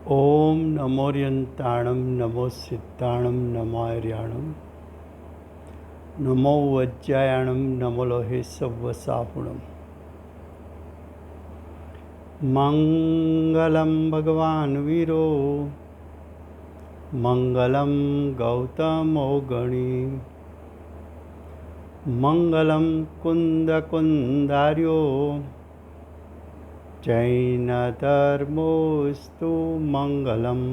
ओम नमोर्यंताणं नमो सिद्धाणं नमो आर्याणं नमो वज्रायाणं नमो लोहे सव्वसाहुणं। मंगलं भगवान् वीरो मंगलं गौतमो गणी मंगलं कुन्दकुन्दार्यो जैनधर्मोऽस्तु मंगलम्।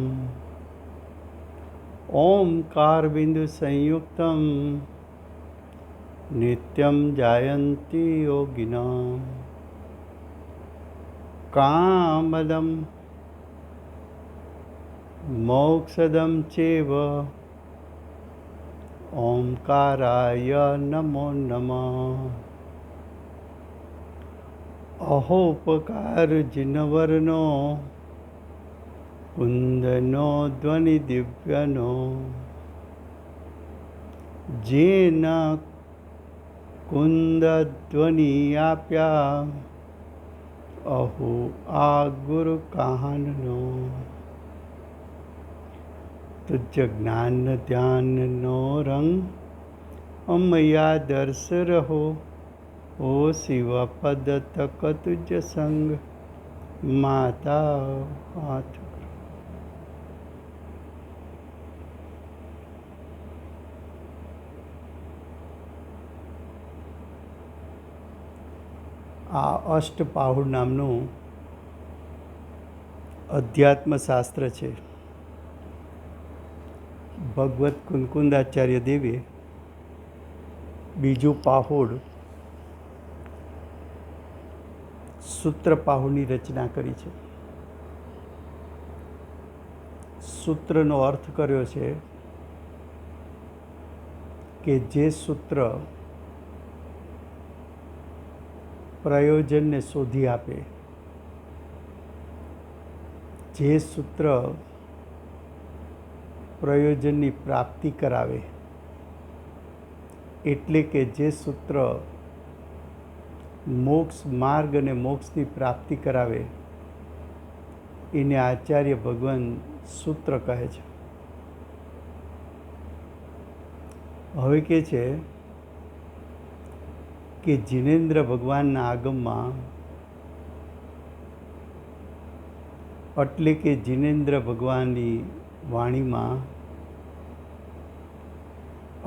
ओंकार बिंदु संयुक्तं नित्यं जायन्ति योगिनः कामदं मोक्षदं चैव ओंकाराय नमो नमः। अहोपकार जिनवर्णो कुंदनो ध्वनि दिव्यनो जेन कुंद ध्वनि आप्या अहो आ गुरु कहाननो। तुझ ज्ञान ध्यान नो रंग अमया दर्श रहो ओ शिव पद तक तुझ संग माता हाथ। આ અષ્ટપાહુર નામનું અધ્યાત્મશાસ્ત્ર છે. ભગવત કુનકુંદાચાર્ય દેવે બીજું પાહુડ સૂત્રપાહુની રચના કરી છે. સૂત્રનો અર્થ કર્યો છે કે જે સૂત્ર પ્રયોજનને શોધી આપે, જે સૂત્ર પ્રયોજનની પ્રાપ્તિ કરાવે, એટલે કે જે સૂત્ર મોક્ષ માર્ગ અને મોક્ષની પ્રાપ્તિ કરાવે એને આચાર્ય ભગવાન સૂત્ર કહે છે. હવે કે છે કે જિનેન્દ્ર ભગવાનના આગમમાં એટલે કે જિનેન્દ્ર ભગવાનની વાણીમાં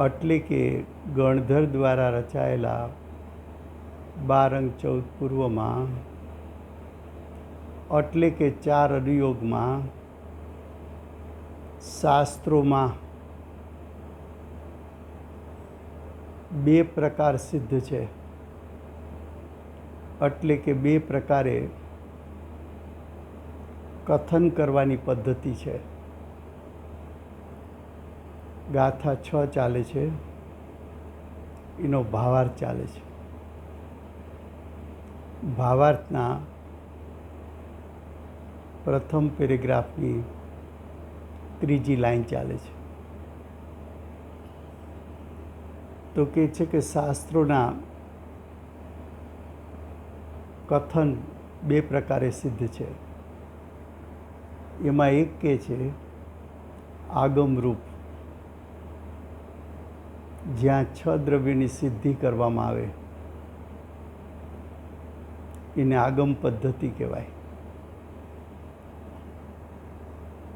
એટલે કે ગણધર દ્વારા રચાયેલા 12 અંગ 14 પૂર્વમાં એટલે કે 4 અનુયોગમાં શાસ્ત્રોમાં 2 પ્રકાર સિદ્ધ છે. એટલે કે 2 પ્રકારે કથન કરવાની પદ્ધતિ છે. ગાથા 6 ચાલે છે, એનો ભાવાર્થ ચાલે છે. ભાવાર્થના પ્રથમ પેરેગ્રાફની 3જી લાઈન ચાલે છે. તો કહે છે કે શાસ્ત્રોના કથન 2 પ્રકારે સિદ્ધ છે. એમાં એક કહે છે આગમરૂપ, જ્યાં 6 દ્રવ્યની સિદ્ધિ કરવામાં આવે એને આગમ પદ્ધતિ કહેવાય.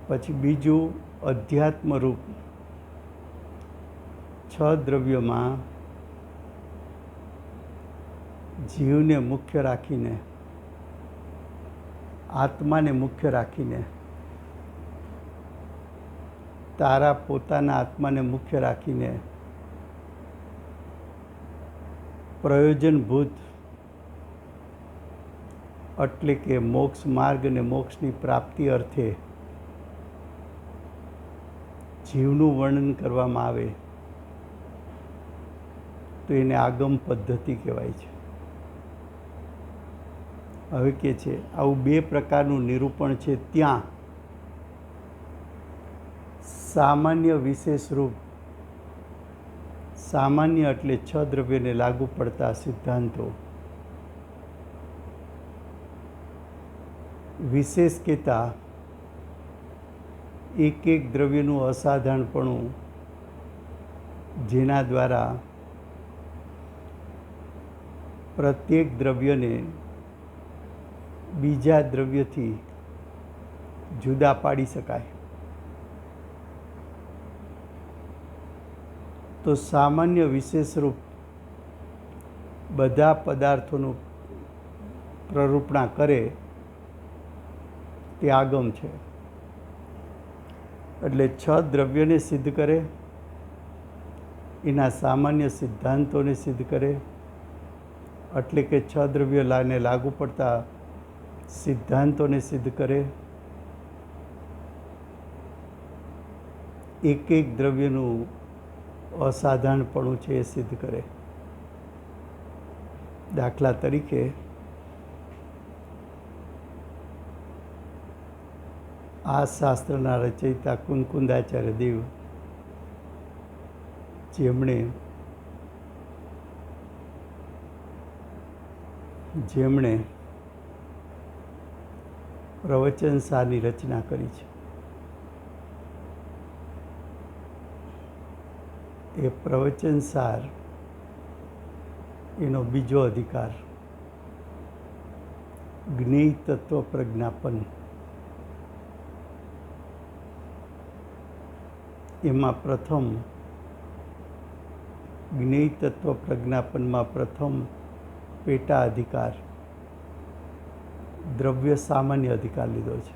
પછી બીજું અધ્યાત્મરૂપ, 6 દ્રવ્યોમાં જીવને મુખ્ય રાખીને, આત્માને મુખ્ય રાખીને, તારા પોતાના આત્માને મુખ્ય રાખીને પ્રયોજનભૂત એટલે કે મોક્ષ માર્ગ અને મોક્ષની પ્રાપ્તિ અર્થે જીવનું વર્ણન કરવામાં આવે તો એને આગમ પદ્ધતિ કહેવાય છે. હવે કે છે આવું 2 પ્રકારનું નિરૂપણ છે. ત્યાં સામાન્ય વિશેષ રૂપ, સામાન્ય એટલે 6 દ્રવ્યને લાગુ પડતા સિદ્ધાંતો, વિશેષ કહેતા એક એક દ્રવ્યનું અસાધારણપણું, જેના દ્વારા પ્રત્યેક દ્રવ્યને બીજા દ્રવ્યથી જુદા પાડી શકાય. તો સામાન્ય વિશેષ રૂપ બધા પદાર્થોનું પ્રરૂપણા કરે તે આગમ છે. એટલે છ દ્રવ્યોને સિદ્ધ કરે, એના સામાન્ય સિદ્ધાંતોને સિદ્ધ કરે, એટલે કે છ દ્રવ્યોને લાગુ પડતા સિદ્ધાંતોને સિદ્ધ કરે, એક એક દ્રવ્યનું અસાધારણપણું છે એ સિદ્ધ કરે. દાખલા તરીકે આ શાસ્ત્રના રચયિતા કુનકુંદાચાર્ય દેવ, જેમણે પ્રવચનસારની રચના કરી છે. એ પ્રવચનસાર એનો બીજો અધિકાર જ્ઞેય તત્વ પ્રજ્ઞાપન, એમાં પ્રથમ જ્ઞેય તત્વ પ્રજ્ઞાપનમાં પ્રથમ પેટા અધિકાર દ્રવ્ય સામાન્ય અધિકાર લીધો છે.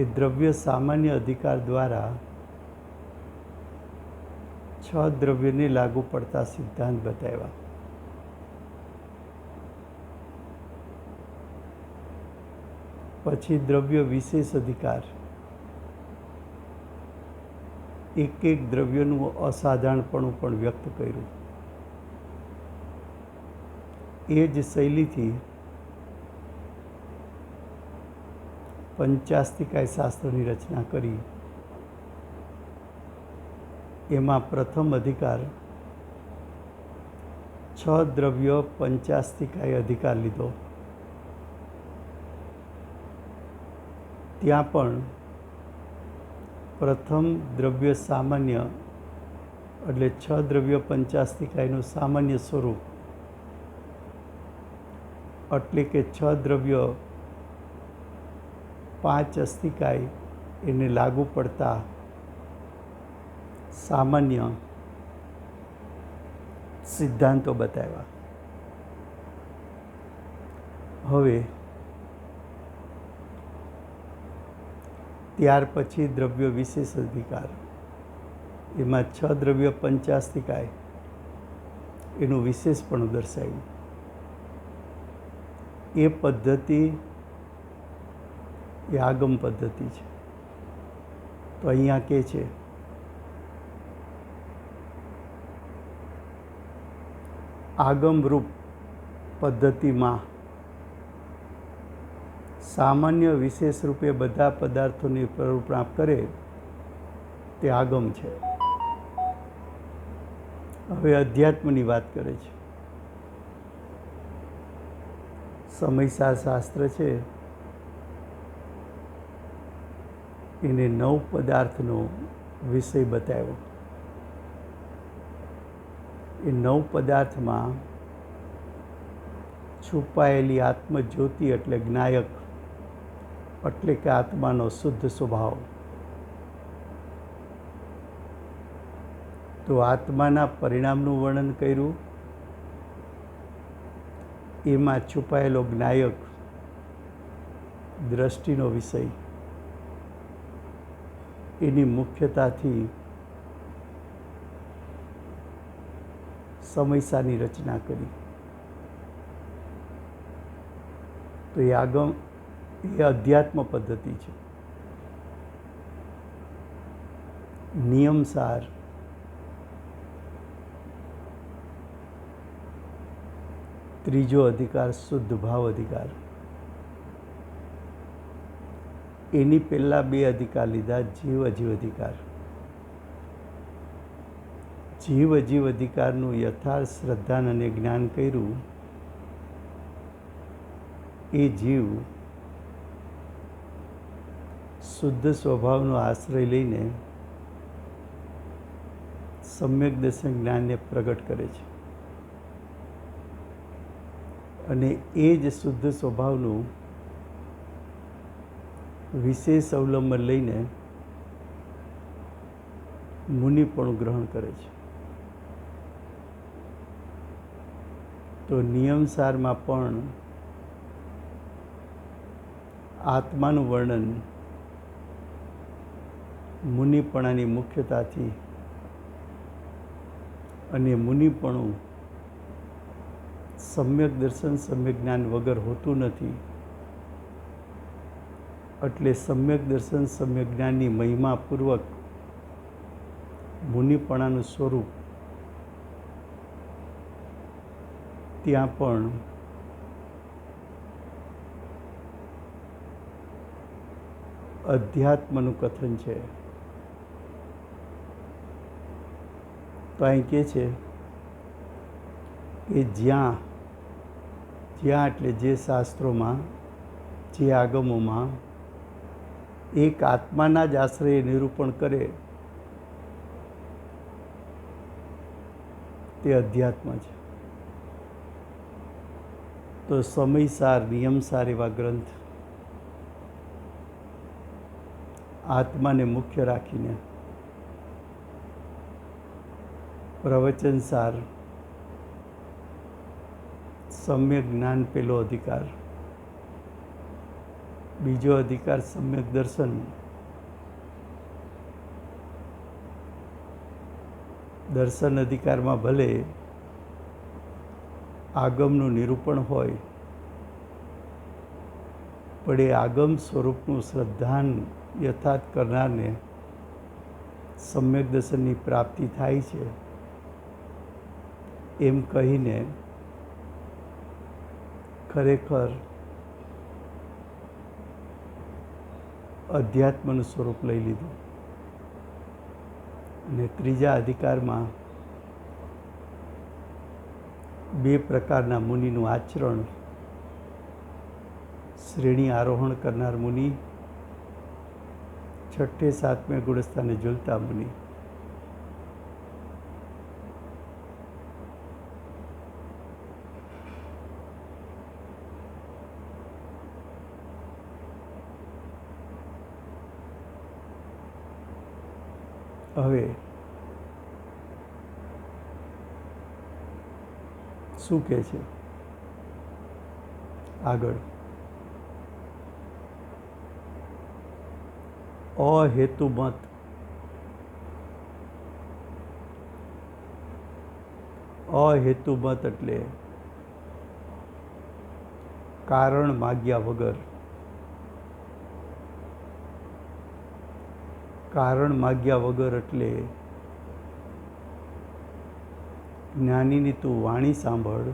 એ દ્રવ્ય સામાન્ય અધિકાર દ્વારા છ દ્રવ્યને લાગુ પડતા સિદ્ધાંત બતાવ્યા. પછી દ્રવ્ય વિશેષ અધિકાર, એક એક દ્રવ્યનું અસાધારણપણું પણ વ્યક્ત કર્યું. એ જ શૈલીથી પંચાસ્તિકાય શાસ્ત્રની રચના કરી. એમાં પ્રથમ અધિકાર છ દ્રવ્ય પંચાસ્તિકાય અધિકાર લીધો. ત્યાં પણ પ્રથમ દ્રવ્ય સામાન્ય, એટલે છ દ્રવ્ય પંચાસ્તિકાયનું સામાન્ય સ્વરૂપ, એટલે કે છ દ્રવ્ય પાંચ અસ્તિકાય એને લાગુ પડતા સામાન્ય સિદ્ધાંતો બતાવ્યા. હવે ત્યાર પછી દ્રવ્ય વિશેષ અધિકાર, એમાં છ દ્રવ્ય પંચાસ્તિકાય એનું વિશેષપણું દર્શાવ્યું. એ પદ્ધતિ એ આગમ પદ્ધતિ છે. તો અહીંયા કે છે આગમરૂપ પદ્ધતિમાં સામાન્ય વિશેષ રૂપે બધા પદાર્થોની પ્રરૂપણા કરે તે આગમ છે. હવે અધ્યાત્મની વાત કરે છે. સમયસાર શાસ્ત્ર છે એને 9 પદાર્થનો વિષય બતાવ્યો. એ 9 પદાર્થમાં છુપાયેલી આત્મજ્યોતિ એટલે જ્ઞાયક, એટલે કે આત્માનો શુદ્ધ સ્વભાવ, તો આત્માના પરિણામનું વર્ણન કર્યું. એમાં છુપાયેલો જ્ઞાયક દ્રષ્ટિનો વિષય, એની મુખ્યતાથી સમયસાની રચના કરી. તો એ અધ્યાત્મ પદ્ધતિ છે. નિયમસાર ત્રીજો અધિકાર શુદ્ધ ભાવ અધિકાર. એની પહેલાં 2 અધિકાર લીધા, જીવ અજીવ અધિકાર. જીવ અજીવ અધિકારનું યથાર્થ શ્રદ્ધાન અને જ્ઞાન કર્યું. એ જીવ શુદ્ધ સ્વભાવનો આશ્રય લઈને સમ્યક દર્શન જ્ઞાનને પ્રગટ કરે છે અને એ જ શુદ્ધ સ્વભાવનું વિશેષ અવલંબન લઈને મુનિ પણ ગ્રહણ કરે છે. તો નિયમસારમાં પણ આત્માનું વર્ણન મુનિપણાની મુખ્યતાથી અને મુનિપણું સમ્યક દર્શન સમ્યક જ્ઞાન વગર હોતું નથી. એટલે સમ્યક દર્શન સમ્યક જ્ઞાનની મહિમાપૂર્વક મુનિપણાનું સ્વરૂપ ત્યાં પણ અધ્યાત્મનું કથન છે. તો અહીં કહે છે કે જ્યાં એટલે જે શાસ્ત્રોમાં જે આગમોમાં એક આત્માના જ આશ્રય નિરૂપણ કરે તે અધ્યાત્મ છે. તો સમયસાર નિયમસાર એવા ગ્રંથ આત્માને મુખ્ય રાખીને પ્રવચનસાર સમ્યક જ્ઞાન પેલો અધિકાર, બીજો અધિકાર સમ્યક દર્શન, દર્શન અધિકારમાં ભલે આગમનું નિરૂપણ હોય પણ એ આગમ સ્વરૂપનું શ્રદ્ધાન યથાર્થ કરનારને સમ્યક દર્શનની પ્રાપ્તિ થાય છે એમ કહીને ખરેખર અધ્યાત્મનું સ્વરૂપ લઈ લીધું. અને ત્રીજા અધિકારમાં બે પ્રકારના મુનિનું આચરણ, શ્રેણી આરોહણ કરનાર મુનિ, છઠ્ઠે સાતમે ગુણસ્થાને ઝૂલતા મુનિ. હવે શું કહે છે આગળ? અહેતુમત. અહેતુમત એટલે કારણ માગ્યા વગર. કારણ માગ્યા વગર એટલે જ્ઞાનીની તું વાણી સાંભળ,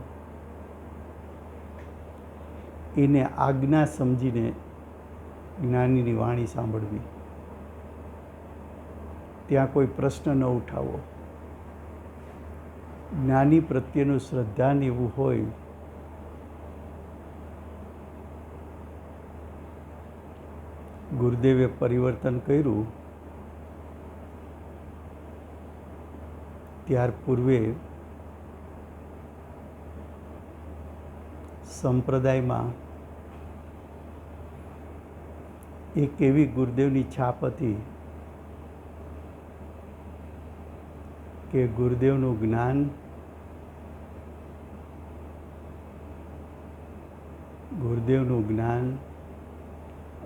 એને આજ્ઞા સમજીને જ્ઞાનીની વાણી સાંભળવી. ત્યાં કોઈ પ્રશ્ન ન ઉઠાવો. જ્ઞાની પ્રત્યેનું શ્રદ્ધાન એવું હોય ગુરુદેવે પરિવર્તન કર્યું ત્યાર પૂર્વે સંપ્રદાયમાં એક એવી ગુરુદેવની છાપ હતી કે ગુરુદેવનું જ્ઞાન,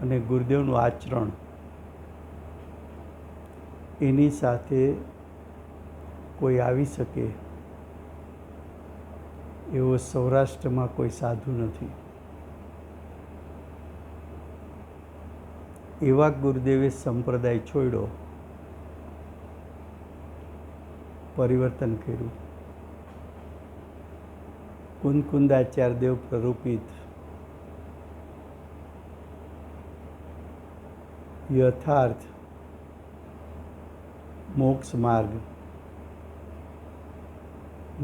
અને ગુરુદેવનું આચરણ એની સાથે કોઈ આવી શકે એવો સૌરાષ્ટ્રમાં કોઈ સાધુ નથી. એવા ગુરુદેવે સંપ્રદાય છોડ્યો, પરિવર્તન કર્યું. કુંદકુંદાચાર્યદેવ પ્રરૂપિત યથાર્થ મોક્ષ માર્ગ,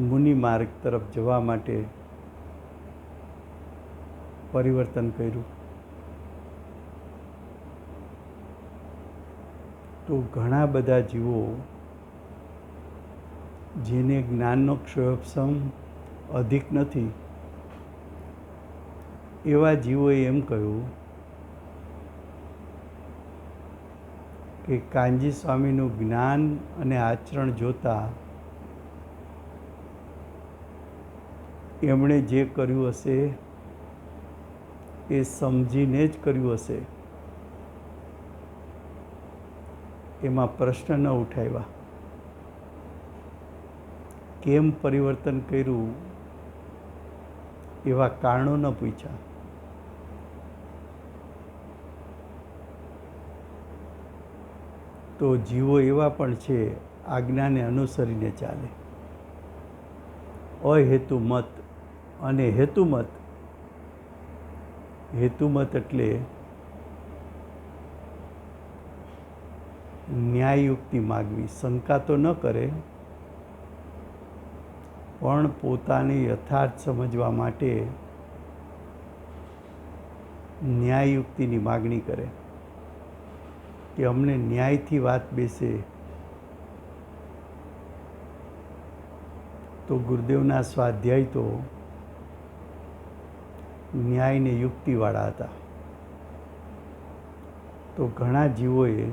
મુનિ માર્ગ તરફ જવા માટે પરિવર્તન કર્યું. તો ઘણા બધા જીવો જેને જ્ઞાનનો ક્ષયોપસમ અધિક નથી, એવા જીવોએ એમ કહ્યું કે કાનજી સ્વામીનું જ્ઞાન અને આચરણ જોતા એમણે જે કર્યું હશે એ સમજીને જ કર્યું હશે, એમાં પ્રશ્ન ન ઉઠાવ્યા. કેમ પરિવર્તન કર્યું એવા કારણો ન પૂછ્યા. તો જીવો એવા પણ છે આજ્ઞાને અનુસરીને ચાલે. અહેતુ મત અને હેતુમત. હેતુમત એટલે ન્યાયયુક્તિ માગવી. શંકા તો ન કરે પણ પોતાને યથાર્થ સમજવા માટે ન્યાયયુક્તિની માગણી કરે કે અમને ન્યાયથી વાત બેસે. તો ગુરુદેવના સ્વાધ્યાય તો ન્યાય ને યુક્તિવાળા હતા. તો ઘણા જીવોએ,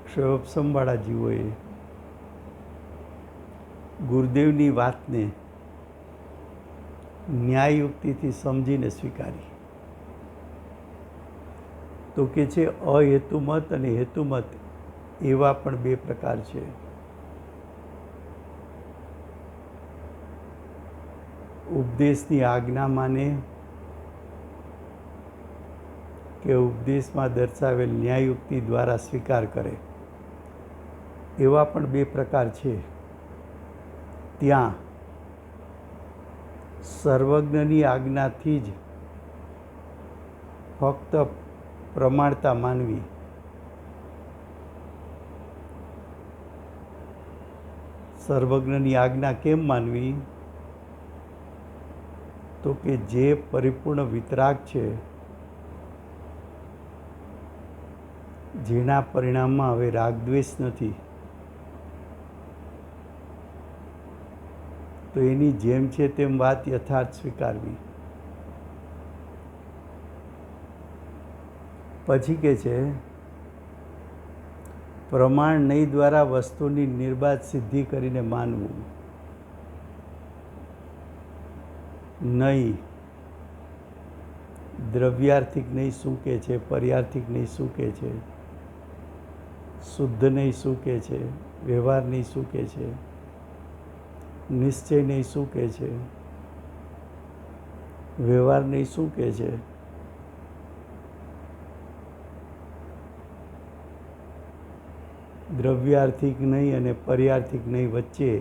ક્ષયોપસમવાળા જીવોએ ગુરુદેવની વાતને ન્યાયયુક્તિથી સમજીને સ્વીકારી. તો કે છે અહેતુમત અને હેતુમત એવા પણ બે પ્રકાર છે. ઉપદેશની આજ્ઞા માને કે ઉપદેશમાં દર્શાવેલ ન્યાયયુક્તિ દ્વારા સ્વીકાર કરે, એવા પણ બે પ્રકાર છે. ત્યાં સર્વજ્ઞની આજ્ઞાથી જ ફક્ત પ્રમાણતા માનવી, સર્વજ્ઞની આજ્ઞા કેમ માનવી? તો કે જે પરિપૂર્ણ વિતરાગ છે, જેના પરિણામમાં હવે રાગદ્વેષ નથી, તો એની જેમ છે તેમ વાત યથાર્થ સ્વીકારવી. પછી કે છે પ્રમાણ નહીં દ્વારા વસ્તુની નિર્બાધ સિદ્ધિ કરીને માનવું. નહીં દ્રવ્યાર્થિક નહીં શું કહે છે, પર્યાર્થિક નહીં શું કહે છે, શુદ્ધ નહીં શું કહે છે, વ્યવહાર નહીં શું કહે છે, નિશ્ચય નહીં શું કહે છે, વ્યવહાર નહીં શું કહે છે, દ્રવ્યાર્થિક નહીં અને પર્યાર્થિક નહીં વચ્ચે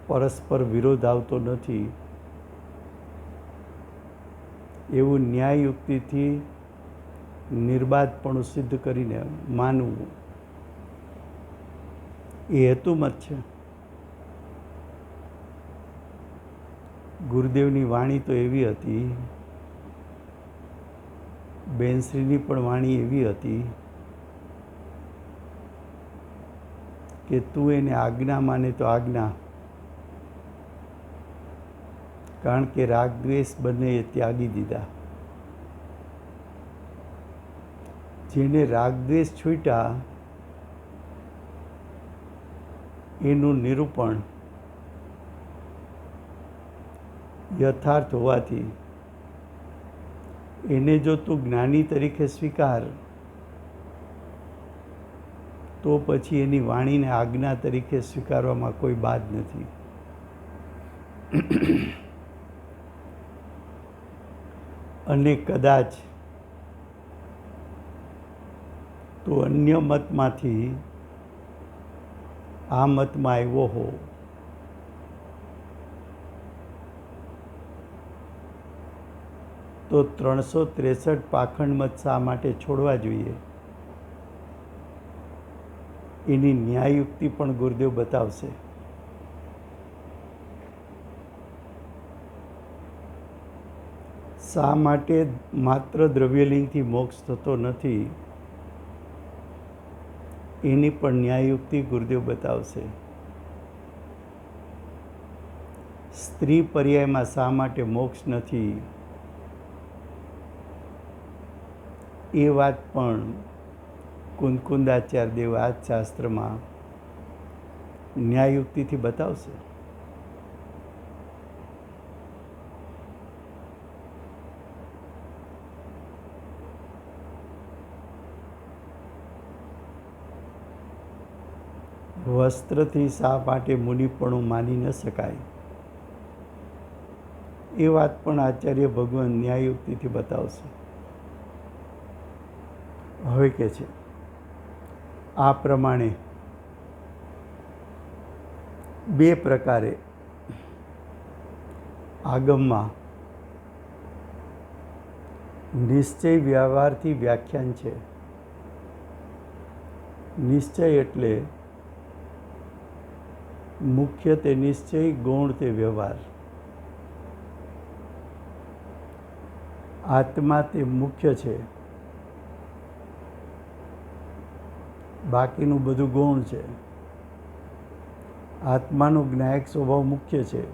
પરસ્પર વિરોધ આવતો નથી, એવું ન્યાયયુક્તિથી નિર્બાધપણું સિદ્ધ કરીને માનવું, એ હેતુમત છે. ગુરુદેવની વાણી તો એવી હતી, બેનશ્રીની પણ વાણી એવી હતી કે તું એને આજ્ઞા માને તો આજ્ઞા, કારણ કે રાગદ્વેષ બંને એ ત્યાગી દીધા. જેને રાગદ્વેષ છૂટ્યા એનું નિરૂપણ યથાર્થ હોવાથી એને જો તું જ્ઞાની તરીકે સ્વીકાર, તો પછી એની વાણીને આજ્ઞા તરીકે સ્વીકારવામાં કોઈ બાદ નથી. અને કદાચ તો અન્ય મતમાંથી આ મતમાં આવ્યો હો, તો 363 પાખંડ મત શા માટે છોડવા જોઈએ, એની ન્યાયયુક્તિ પણ ગુરુદેવ બતાવશે. શા માટે માત્ર દ્રવ્યલિંગથી મોક્ષ થતો નથી, એની પણ ન્યાયયુક્તિ ગુરુદેવ બતાવશે. સ્ત્રી પર્યાયમાં શા માટે મોક્ષ નથી એ વાત પણ કુંદકુંદાચાર્ય દેવ આ શાસ્ત્રમાં ન્યાયયુક્તિથી બતાવશે. વસ્ત્રથી શા માટે મુનિપણું માની ન શકાય એ વાત પણ આચાર્ય ભગવાન ન્યાયયુક્તિથી બતાવશે. હવે કે છે આ પ્રમાણે બે પ્રકારે આગમમાં નિશ્ચય વ્યવહારથી વ્યાખ્યાન છે. નિશ્ચય એટલે મુખ્ય તે નિશ્ચય, ગૌણ તે વ્યવહાર. આત્મા તે મુખ્ય છે, બાકીનું બધું ગૌણ છે. આત્માનો જ્ઞાયક સ્વભાવ મુખ્ય છે,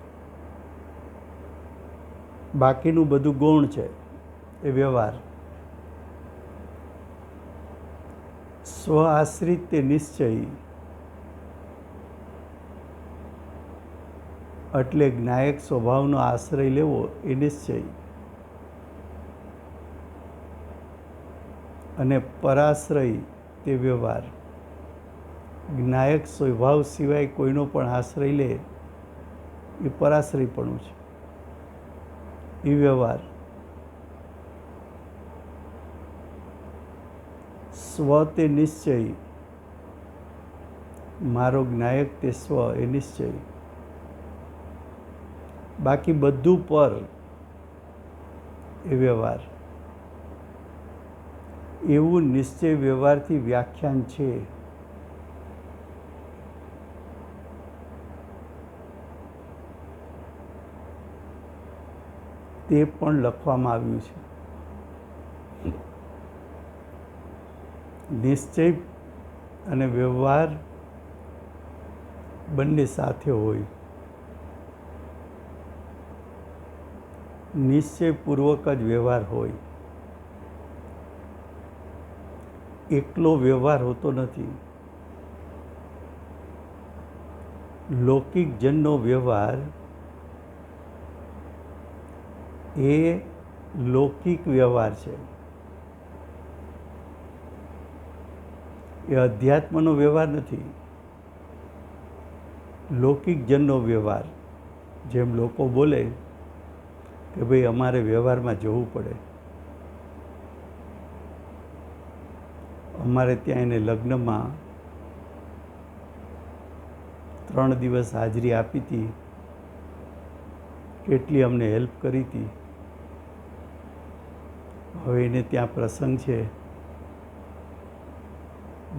બાકીનું બધું ગૌણ છે એ વ્યવહાર. સ્વ આશ્રિત તે નિશ્ચય એટલે જ્ઞાયક સ્વભાવનો આશ્રય લેવો એ નિશ્ચય. અને પરાશ્રય તે વ્યવહાર. જ્ઞાયક સ્વભાવ સિવાય કોઈનો પણ આશ્રય લે એ પરાશ્રયપણું છે, એ વ્યવહાર. સ્વ તે નિશ્ચય, મારો જ્ઞાયક તે સ્વ એ નિશ્ચય. બાકી બધું પર એ વ્યવહાર. એવું નિશ્ચય વ્યવહારથી વ્યાખ્યાન છે. તે પણ લખવામાં આવ્યું છે. નિશ્ચય અને વ્યવહાર બંને સાથે હોય. નિશ્ચયપૂર્વક જ વ્યવહાર હોય. એકલો વ્યવહાર હોતો નથી. લૌકિક જનનો વ્યવહાર એ લૌકિક વ્યવહાર છે, એ અધ્યાત્મનો વ્યવહાર નથી. લૌકિક જનનો વ્યવહાર, જેમ લોકો બોલે કે ભાઈ અમારે વ્યવહારમાં જવું પડે, અમારે ત્યાં એને લગ્નમાં 3 દિવસ હાજરી આપી હતી, કેટલી અમને હેલ્પ કરી હતી. હવે એને ત્યાં પ્રસંગ છે,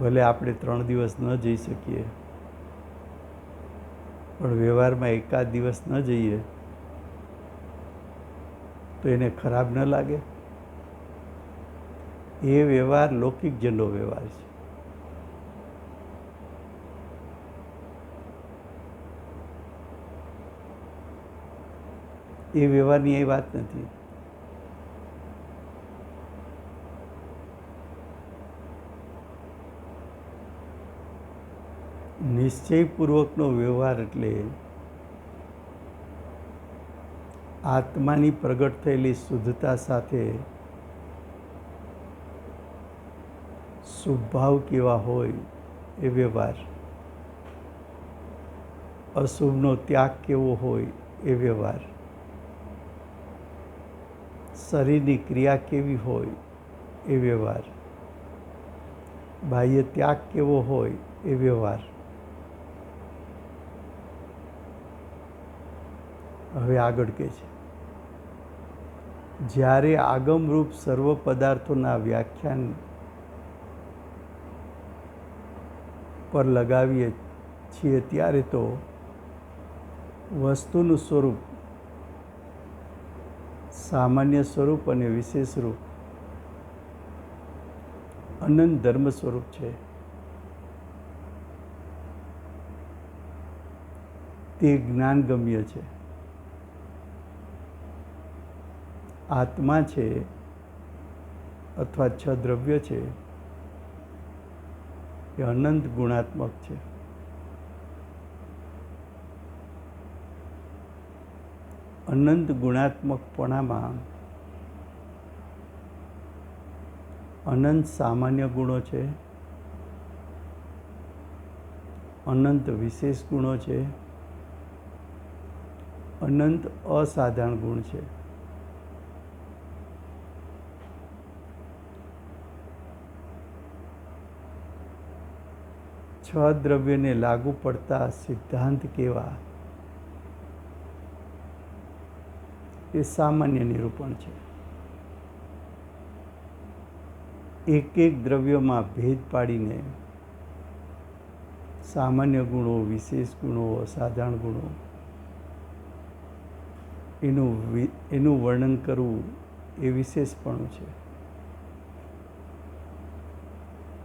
ભલે આપણે 3 દિવસ ન જઈ શકીએ, પણ વ્યવહારમાં એકાદ દિવસ ન જઈએ તો એને ખરાબ ન લાગે. એ વ્યવહાર લૌકિક જનનો વ્યવહાર છે. એ વ્યવહારની એ વાત નથી. નિશ્ચયપૂર્વકનો વ્યવહાર એટલે આત્માની પ્રગટ થયેલી શુદ્ધતા સાથે શુભભાવ કેવા હોય એ વ્યવહાર. અશુભનો ત્યાગ કેવો હોય એ વ્યવહાર. શરીરની ક્રિયા કેવી હોય એ વ્યવહાર. બાહ્ય ત્યાગ કેવો હોય એ વ્યવહાર. હવે આગળ કહે છે, જ્યારે આગમરૂપ સર્વ પદાર્થોના વ્યાખ્યાન પર લગાવીએ છીએ ત્યારે તો વસ્તુનું સ્વરૂપ સામાન્ય સ્વરૂપ અને વિશેષ રૂપ અનંત ધર્મ સ્વરૂપ છે. તે જ્ઞાનગમ્ય છે. આત્મા છે અથવા છ દ્રવ્ય છે એ અનંત ગુણાત્મક છે. અનંત ગુણાત્મકપણામાં અનંત સામાન્ય ગુણો છે, અનંત વિશેષ ગુણો છે, અનંત અસાધારણ ગુણ છે. છ દ્રવ્યને લાગુ પડતા સિદ્ધાંત કેવા એ સામાન્ય નિરૂપણ છે. એક એક દ્રવ્યમાં ભેદ પાડીને સામાન્ય ગુણો, વિશેષ ગુણો, અસાધારણ ગુણો એનું વર્ણન કરવું એ વિશેષપણું છે.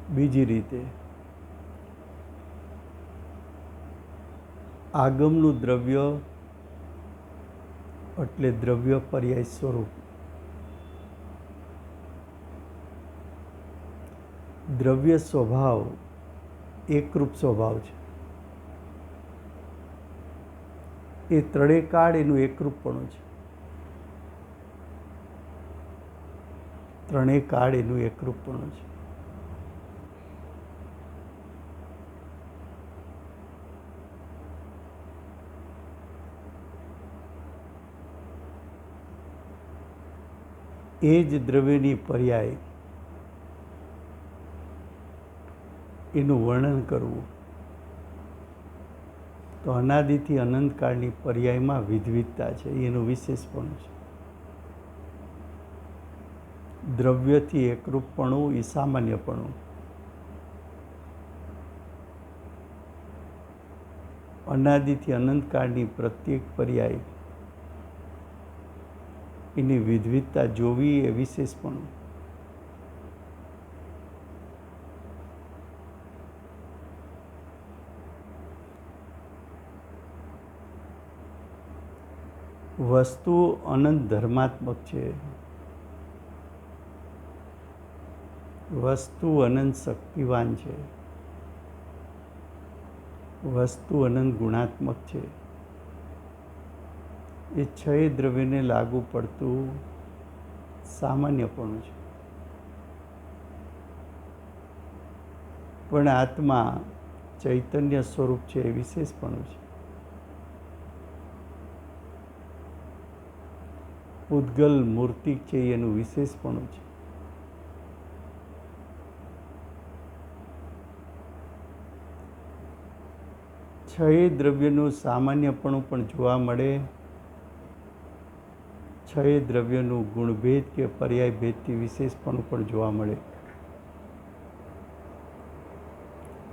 બીજી રીતે આગમનું દ્રવ્ય એટલે દ્રવ્ય પર્યાય સ્વરૂપ. દ્રવ્ય સ્વભાવ એકરૂપ સ્વભાવ છે. એ ત્રણેય કાળ એનું એકરૂપપણું છે. ત્રણેય કાળ એનું એકરૂપપણું છે. એ જ દ્રવ્યની પર્યાય એનું વર્ણન કરવું તો અનાદિથી અનંતકાળની પર્યાયમાં વિધવિધતા છે, એનું વિશેષપણું છે. દ્રવ્યથી એકરૂપપણું એ સામાન્યપણું. અનાદિથી અનંતકાળની પ્રત્યેક પર્યાય એની વિધવિધતા જોવી એ વિશેષપણું. વસ્તુ અનંત ધર્માત્મક છે. વસ્તુ અનંત શક્તિવાન છે. વસ્તુ અનંત ગુણાત્મક છે. એ છ દ્રવ્યને લાગુ પડતું સામાન્યપણું છે. પણ આત્મા ચૈતન્ય સ્વરૂપ છે એ વિશેષપણું છે. પૂતગલ મૂર્તિક છે એનું વિશેષપણું છે. છ દ્રવ્યનું સામાન્યપણું પણ જોવા મળે, છ દ્રવ્યનું ગુણભેદ કે પર્યાય ભેદથી વિશેષપણું પણ જોવા મળે.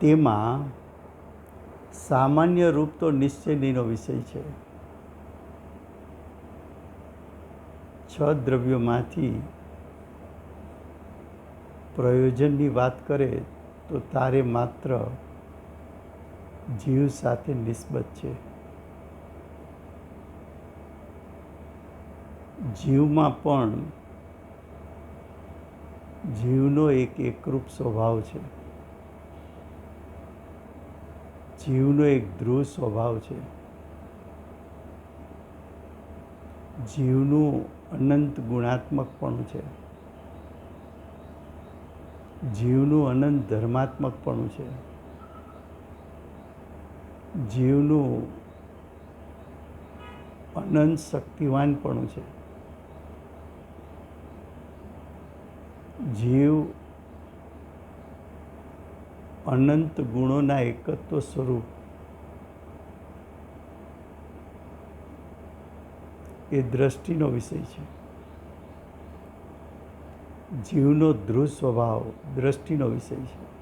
તેમાં સામાન્ય રૂપ તો નિશ્ચયનો વિષય છે. છ દ્રવ્યોમાંથી પ્રયોજનની વાત કરે તો તારે માત્ર જીવ સાથે નિસ્બત છે. જીવમાં પણ જીવનો એક એકરૂપ સ્વભાવ છે. જીવનો એક ધ્રુવ સ્વભાવ છે. જીવનું અનંત ગુણાત્મકપણું છે. જીવનું અનંત ધર્માત્મકપણું છે. જીવનું અનંત શક્તિવાનપણું છે. જીવ અનંત ગુણોના એકત્વ સ્વરૂપ એ દ્રષ્ટિનો વિષય છે. જીવનો ધ્રુવ સ્વભાવ દ્રષ્ટિનો વિષય છે.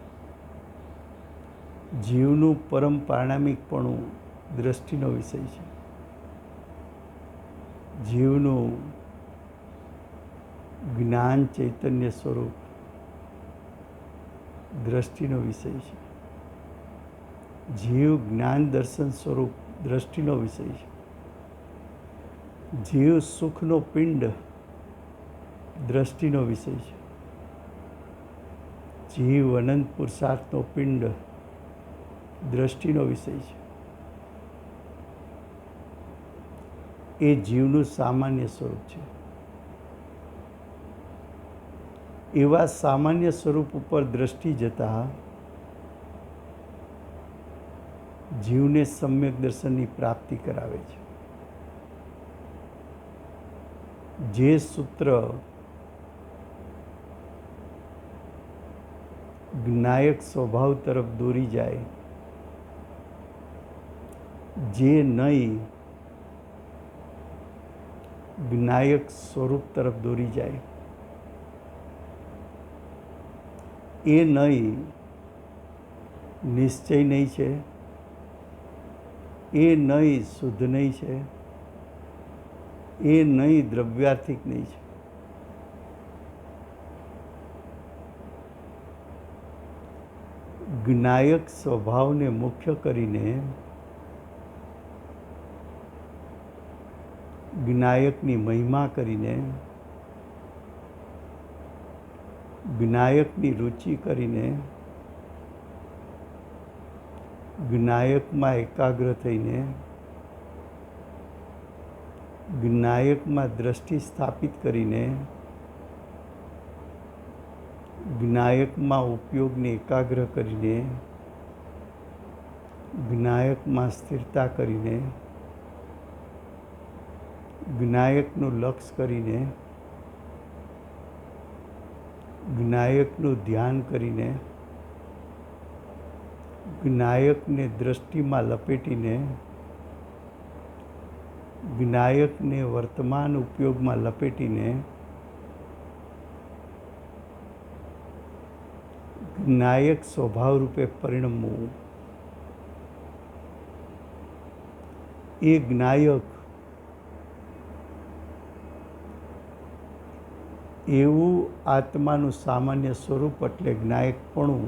જીવનું પરમ પારણામિકપણું દ્રષ્ટિનો વિષય છે. જીવનું જ્ઞાન ચૈતન્ય સ્વરૂપ દ્રષ્ટિનો વિષય છે. જીવ જ્ઞાન દર્શન સ્વરૂપ દ્રષ્ટિનો વિષય છે. જીવ સુખનો પિંડ દ્રષ્ટિનો વિષય છે. જીવ અનંત પુરુષાર્થનો પિંડ દ્રષ્ટિનો વિષય છે. એ જીવનું સામાન્ય સ્વરૂપ છે. એવા સામાન્ય સ્વરૂપ ઉપર દ્રષ્ટિ જતા જીવને સમ્યક દર્શનની પ્રાપ્તિ કરાવે છે. જે સૂત્ર જ્ઞાયક સ્વભાવ તરફ દોરી જાય, જે નહીં જ્ઞાયક સ્વરૂપ તરફ દોરી જાય, એ નહીં નિશ્ચય નહીં છે, એ નહીં શુદ્ધ નહીં છે, એ નહીં દ્રવ્યાર્થિક નહીં છે. જ્ઞાયક સ્વભાવને મુખ્ય કરીને જ્ઞાયકની મહિમા કરીને જ્ઞાયકની રુચિ કરીને જ્ઞાયકમાં એકાગ્ર થઈને જ્ઞાયકમાં દ્રષ્ટિ સ્થાપિત કરીને જ્ઞાયકમાં ઉપયોગને એકાગ્ર કરીને જ્ઞાયકમાં સ્થિરતા કરીને જ્ઞાયકનું લક્ષ્ય કરીને જ્ઞાયકનું ધ્યાન કરીને જ્ઞાયકને દ્રષ્ટિમાં લપેટીને જ્ઞાયકને વર્તમાન ઉપયોગમાં લપેટીને જ્ઞાયક સ્વભાવ રૂપે પરિણમવું. એ જ્ઞાયક એવું આત્માનું સામાન્ય સ્વરૂપ એટલે જ્ઞાયકપણું,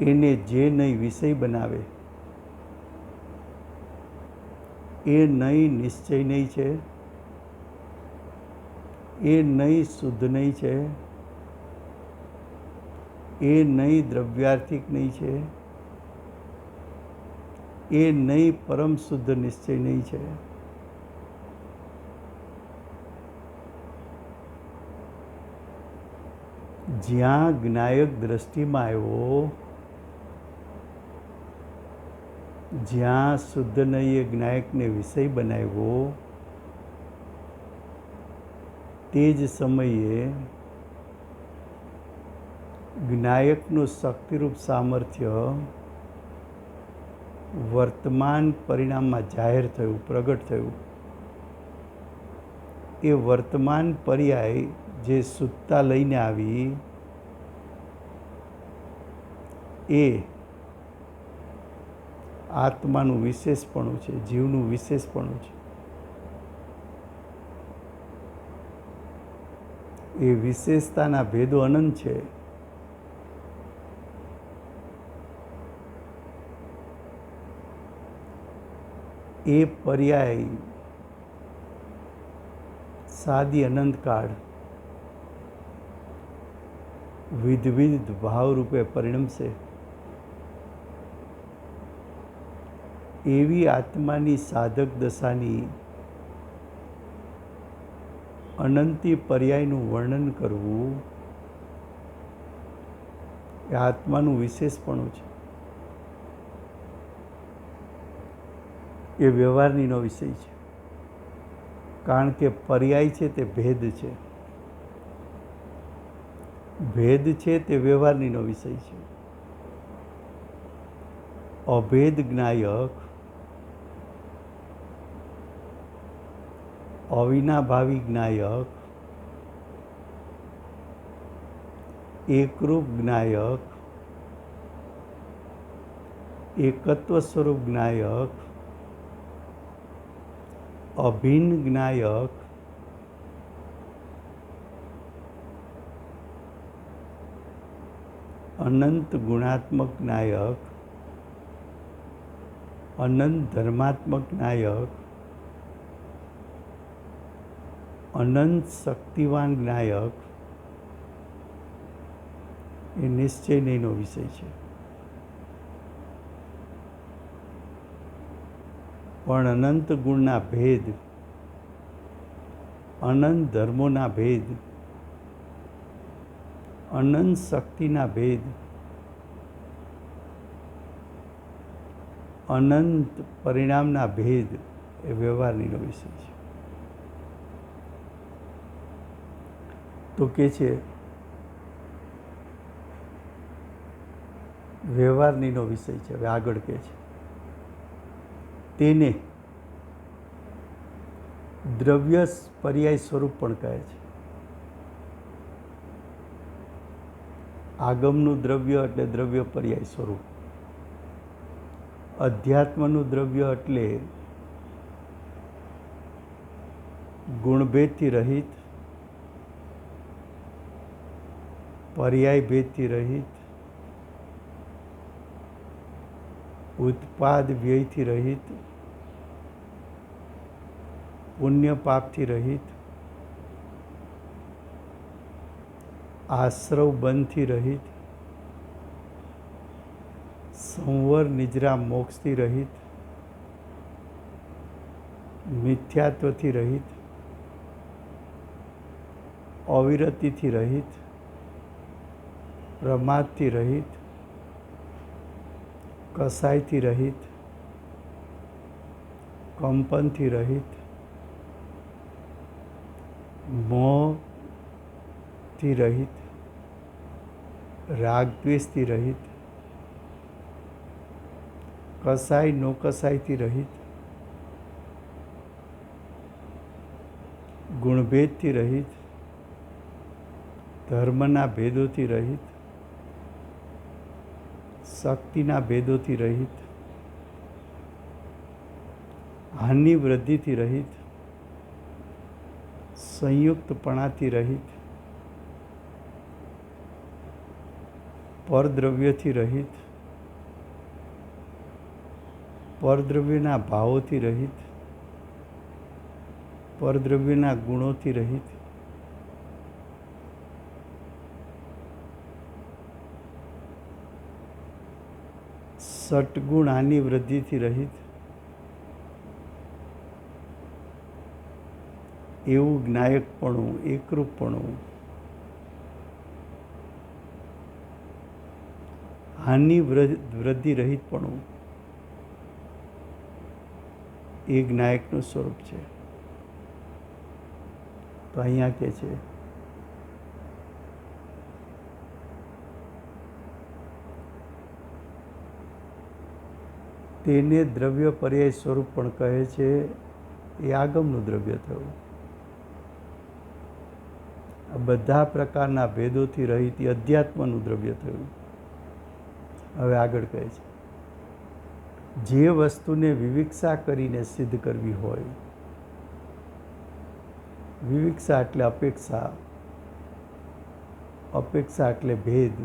એને જે નહીં વિષય બનાવે, એ નહીં નિશ્ચય નહીં છે, એ નહીં શુદ્ધ નહીં છે, એ નહીં દ્રવ્યાર્થિક નહીં છે, એ નહીં પરમ શુદ્ધ નિશ્ચય નહીં છે. જ્યાં જ્ઞાયક દ્રષ્ટિમાં આવ્યો, જ્યાં શુદ્ધ નહીં એ જ્ઞાયકને વિષય બનાવ્યો, તે જ સમયે જ્ઞાયકનું શક્તિરૂપ સામર્થ્ય વર્તમાન પરિણામમાં જાહેર થયું, પ્રગટ થયું. એ વર્તમાન પર્યાય જે શુદ્ધતા લઈને આવી, એ આત્માનું વિશેષપણું છે, જીવનું વિશેષપણું છે. એ વિશેષતાના ભેદો અનંત છે. એ પર્યાય સાદી અનંતકાળ વિવિધ ભાવરૂપે પરિણમશે. એવી આત્માની સાધક દશાની અનંતી પર્યાયનું વર્ણન કરવું એ આત્માનું વિશેષપણું છે. એ વ્યવહારનીનો વિષય છે, કારણ કે પર્યાય છે તે ભેદ છે. ભેદ છે તે વ્યવહારનીનો વિષય છે. અભેદ જ્ઞાયક અવિનાભાવી જ્ઞાયક એકરૂપ જ્ઞાયક એકત્વ સ્વરૂપ જ્ઞાયક અભિન્ન જ્ઞાયક અનંત ગુણાત્મક જ્ઞાયક અનંત ધર્માત્મક નાયક, અનંત શક્તિવાન નાયક એ નિશ્ચયનો વિષય છે. પણ અનંત ગુણના ભેદ, અનંત ધર્મોના ભેદ, અનંત શક્તિના ભેદ, અનંત પરિણામના ભેદ એ વ્યવહારનીનો વિષય છે. તો કે છે વ્યવહારનીનો વિષય છે. હવે આગળ કહે છે તેને દ્રવ્ય પર્યાય સ્વરૂપ પણ કહે છે. આગમનું દ્રવ્ય એટલે દ્રવ્ય પર્યાય સ્વરૂપ, અધ્યાત્મનું દ્રવ્ય એટલે ગુણભેદથી રહિત, પર્યાય ભેદથી રહિત, ઉત્પાદ વ્યયથી રહિત, પુણ્ય પાપથી રહિત, આશ્રવ બંધથી રહિત, સંવર નિજરા મોક્ષથી રહિત, મિથ્યાત્વથી રહિત, અવિરતિથી રહિત, પ્રમાદથી રહિત, કસાયથી રહિત, કંપનથી રહિત, મોહથી રહિત, રાગ દ્વેષથી રહિત, કસાય નો કસાયથી રહિત, ગુણભેદથી રહિત, ધર્મના ભેદોથી રહિત, શક્તિના ભેદોથી રહિત, હાનિ વૃદ્ધિથી રહિત, સંયુક્તપણાથી રહિત, પરદ્રવ્યથી રહિત, પરદ્રવ્યના ભાવોથી રહિત, પરદ્રવ્યના ગુણોથી રહિત, સટગુણ હાનિ વૃદ્ધિથી રહિત, એવું જ્ઞાયકપણું, એકરૂપપણું, હાનિ વૃદ્ધિ રહિતપણું એ જ્ઞાયકનું સ્વરૂપ છે. તો અહીંયા કે છે તેને દ્રવ્ય પર્યાય સ્વરૂપ પણ કહે છે. એ આગમનું દ્રવ્ય થયું. આ બધા પ્રકારના ભેદોથી રહિત એ અધ્યાત્મનું દ્રવ્ય થયું. હવે આગળ કહે છે જે વસ્તુને વિવિક્ષા કરીને સિદ્ધ કરવી હોય, વિવિક્ષા એટલે અપેક્ષા, અપેક્ષા એટલે ભેદ,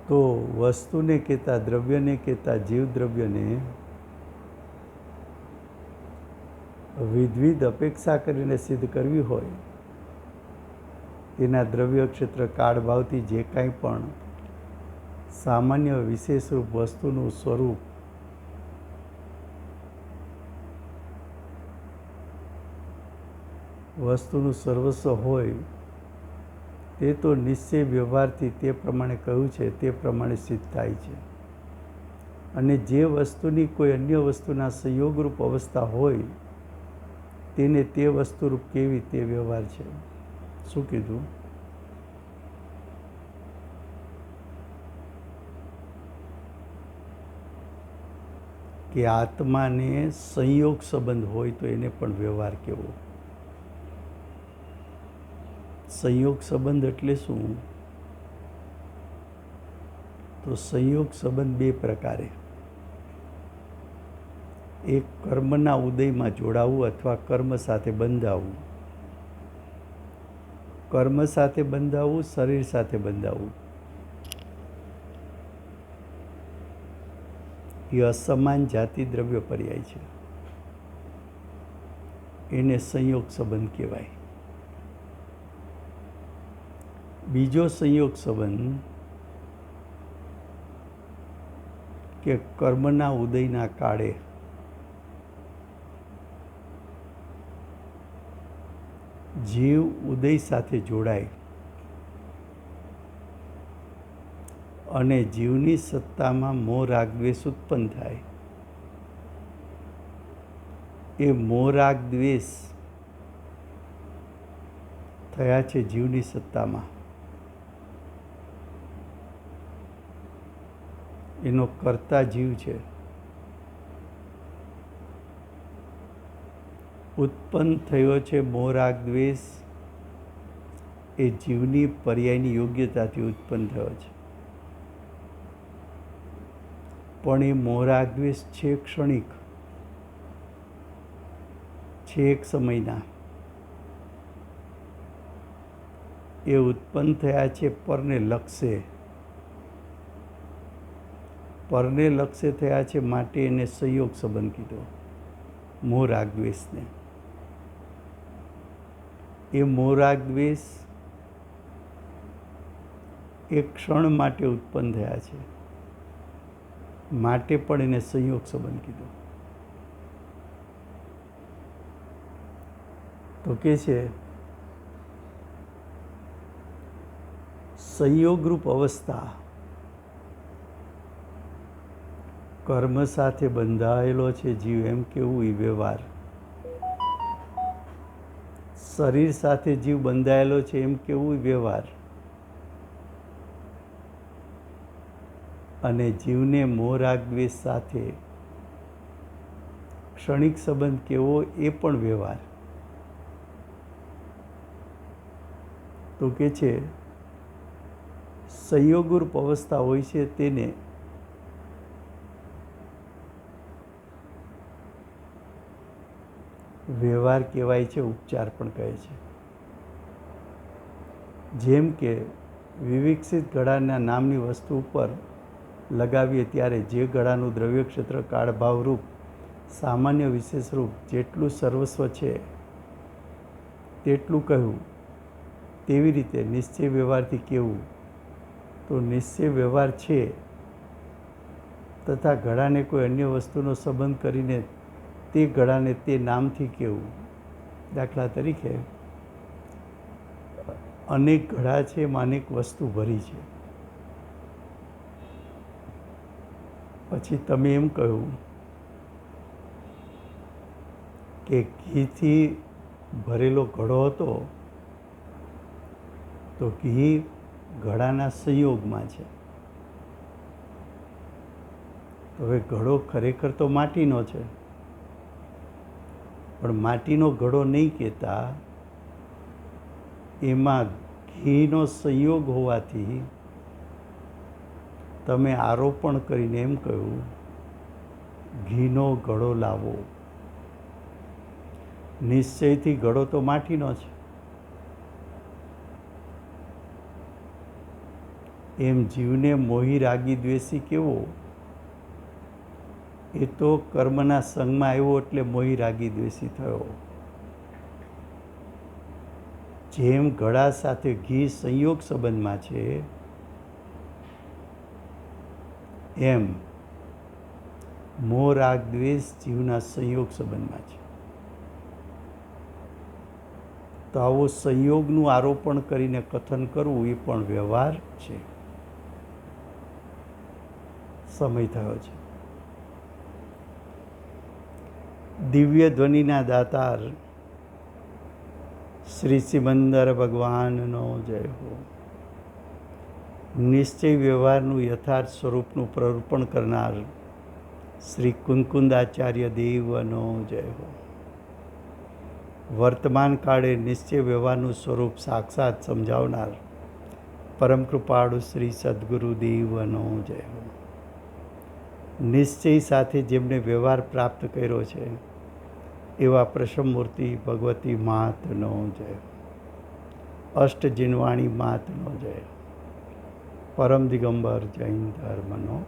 તો વસ્તુને કહેતા, દ્રવ્યને કહેતા જીવ દ્રવ્યને વિવિધ અપેક્ષા કરીને સિદ્ધ કરવી હોય, તેના દ્રવ્ય ક્ષેત્ર કાળ ભાવથી જે કાંઈ પણ સામાન્ય વિશેષ રૂપ વસ્તુનું સ્વરૂપ વસ્તુનું સર્વસ્વ હોય તે તો નિશ્ચય વ્યવહારથી તે પ્રમાણે કહ્યું છે તે પ્રમાણે સિદ્ધ થાય છે. અને જે વસ્તુની કોઈ અન્ય વસ્તુના સંયોગરૂપ અવસ્થા હોય તેને તે વસ્તુરૂપ કેવી તે વ્યવહાર છે. શું કીધું? કે આત્માને સંયોગ સંબંધ હોય તો એને પણ વ્યવહાર કેવો? સંયોગ સંબંધ એટલે શું? તો સંયોગ સંબંધ બે પ્રકારે, એક કર્મના ઉદયમાં જોડાવું અથવા કર્મ સાથે બંધાવવું. કર્મ સાથે બંધાવવું, શરીર સાથે બંધાવવું. એ અસમાન જાતિ દ્રવ્ય પર્યાય છે. એને સંયોગ સંબંધ કહેવાય. બીજો સંયોગ સંબંધ કે કર્મના ઉદયના કાળે જીવ ઉદય સાથે જોડાય અને જીવની સત્તામાં મોહ રાગ દ્વેષ ઉત્પન્ન થાય. એ મોહ રાગ દ્વેષ થયા છે જીવની સત્તામાં. એનો કર્તા જીવ છે. ઉત્પન્ન થયો છે મોહ રાગ દ્વેષ એ જીવની પર્યાયની યોગ્યતાથી ઉત્પન્ન થયો છે. પણ એ મોહ રાગ દ્વેષ છે ક્ષણિક, છે એક સમયના. એ ઉત્પન્ન થયા છે પરને લક્ષ્ય. પરને લક્ષ્ય થયા છે માટે એને સંયોગ સંબંધ કીધો મોહ રાગ દ્વેષને. એ મોહ રાગ દ્વેષ એક ક્ષણ માટે ઉત્પન્ન થયા છે માટે પણ એને સંયોગ સંબંધ કીધો. તો કે છે સંયોગરૂપ અવસ્થા કર્મ સાથે બંધાયેલો છે જીવ એમ કેવું એ વ્યવહાર. શરીર સાથે જીવ બંધાયેલો છે એમ કેવું વ્યવહાર. અને જીવને મોહ રાગ દ્વેષ સાથે ક્ષણિક સંબંધ કેવો એ પણ વ્યવહાર. તો કે છે સંયોગરૂપ અવસ્થા હોય છે તેને વ્યવહાર કહેવાય છે, ઉપચાર પણ કહે છે. જેમ કે વિવિકસિત ઘડાના નામની વસ્તુ ઉપર લગાવીએ ત્યારે જે ઘડાનું દ્રવ્ય ક્ષેત્ર કાળભાવ રૂપ સામાન્ય વિશેષ રૂપ જેટલું સર્વસ્વ છે તેટલું કહ્યું. તેવી રીતે નિશ્ચય વ્યવહારથી કેવું તો નિશ્ચય વ્યવહાર છે તથા ઘડાને કોઈ અન્ય વસ્તુનો સંબંધ કરીને તે ઘડાને તે નામથી કેવું. દાખલા તરીકે અનેક ઘડા છે એમાં અનેક વસ્તુ ભરી છે. પછી તમે એમ કહ્યું કે ઘીથી ભરેલો ઘડો હતો તો ઘી ઘડાના સંયોગમાં છે. હવે ઘડો ખરેખર તો માટીનો છે પણ માટીનો ઘડો નહીં કહેતા એમાં ઘીનો સંયોગ હોવાથી તમે આરોપણ કરીને એમ કહ્યું ઘીનો ઘડો લાવો. નિશ્ચયથી ઘડો તો માટીનો છે. એમ જીવને મોહી રાગી દ્વેષી કેવો એ તો કર્મના સંગમાં આવ્યો એટલે મોહી રાગી દ્વેષી થયો. જેમ ઘડા સાથે ઘી સંયોગ સંબંધમાં છે એમ મોહ રાગ દ્વેષ જીવના સંયોગ સંબંધમાં છે. તો આવો સંયોગનું આરોપણ કરીને કથન કરવું એ પણ વ્યવહાર છે. સમય થયો છે. દિવ્ય ધ્વનિના દાતાર શ્રી સિમંદર ભગવાનનો જય હો. નિશ્ચય વ્યવહારનું યથાર્થ સ્વરૂપનું પ્રરૂપણ કરનાર શ્રી કુંકુંદાચાર્ય દેવનો જય હો. વર્તમાન કાળે નિશ્ચય વ્યવહારનું સ્વરૂપ સાક્ષાત સમજાવનાર પરમ કૃપાળુ શ્રી સદગુરુ દેવનો જય હો. નિશ્ચય સાથે જેમને વ્યવહાર પ્રાપ્ત કર્યો છે એવા પ્રસમમૂર્તિ ભગવતી માતનો જય. અષ્ટ જીનવાણી માતનો જય. પરમ દિગંબર જૈન ધર્મનો